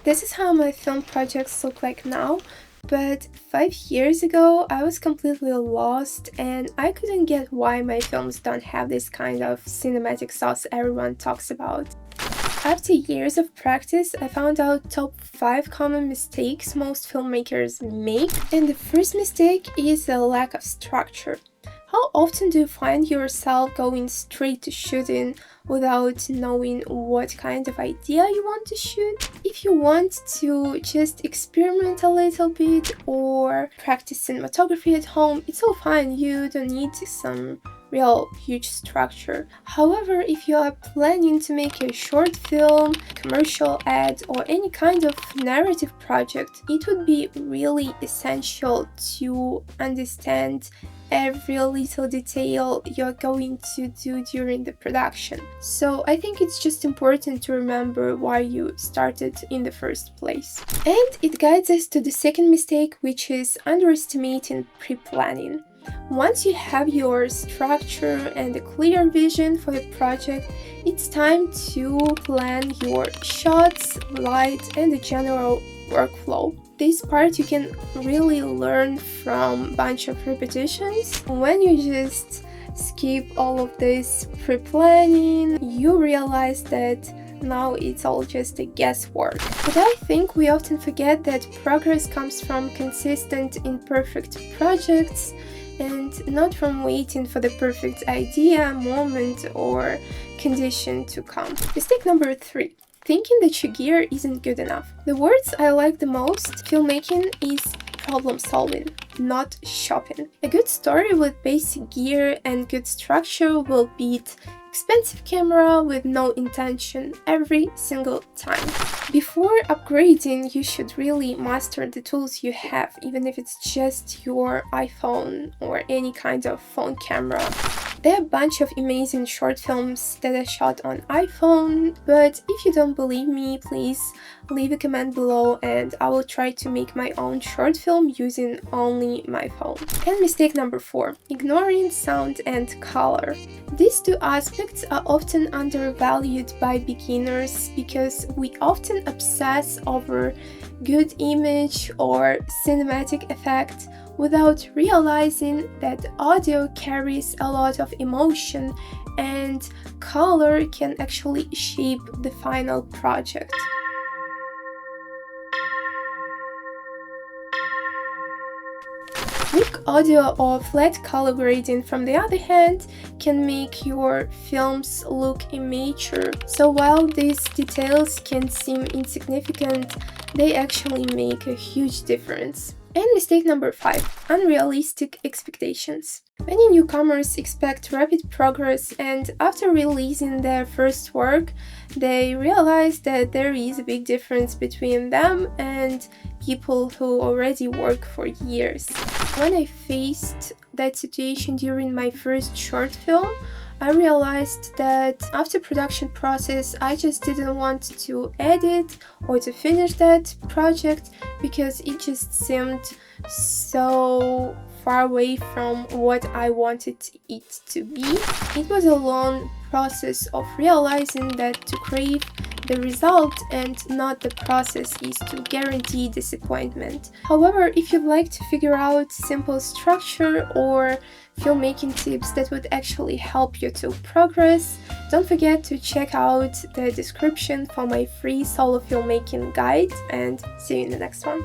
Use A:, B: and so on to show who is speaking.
A: This is how my film projects look like now, but 5 years ago I was completely lost and I couldn't get why my films don't have this kind of cinematic sauce everyone talks about. After years of practice, I found out top 5 common mistakes most filmmakers make, and the first mistake is a lack of structure. How often do you find yourself going straight to shooting without knowing what kind of idea you want to shoot? If you want to just experiment a little bit or practice cinematography at home, it's all fine, you don't need some real huge structure. However, if you are planning to make a short film, commercial ad, or any kind of narrative project, it would be really essential to understand every little detail you're going to do during the production. So I think it's just important to remember why you started in the first place. And it guides us to the second mistake, which is underestimating pre-planning. Once you have your structure and a clear vision for the project, it's time to plan your shots, light, and the general workflow. This part you can really learn from a bunch of repetitions. When you just skip all of this pre-planning, you realize that now it's all just a guesswork. But I think we often forget that progress comes from consistent, imperfect projects and not from waiting for the perfect idea, moment, or condition to come. Mistake number 3. Thinking that your gear isn't good enough. The words I like the most, filmmaking is problem solving, not shopping. A good story with basic gear and good structure will beat expensive camera with no intention every single time. Before upgrading, you should really master the tools you have, even if it's just your iPhone or any kind of phone camera. There are a bunch of amazing short films that are shot on iPhone, but if you don't believe me, please leave a comment below and I will try to make my own short film using only my phone. And mistake number 4, ignoring sound and color. These two aspects are often undervalued by beginners because we often obsess over good image or cinematic effect without realizing that audio carries a lot of emotion and color can actually shape the final project. Weak audio or flat color grading, from the other hand, can make your films look immature. So while these details can seem insignificant, they actually make a huge difference. And mistake number 5, unrealistic expectations. Many newcomers expect rapid progress, and after releasing their first work, they realize that there is a big difference between them and people who already work for years. When I faced that situation during my first short film, I realized that after production process, I just didn't want to edit or to finish that project because it just seemed so far away from what I wanted it to be. It was a long process of realizing that to crave the result and not the process is to guarantee disappointment. However, if you'd like to figure out simple structure or filmmaking tips that would actually help you to progress, don't forget to check out the description for my free solo filmmaking guide, and see you in the next one.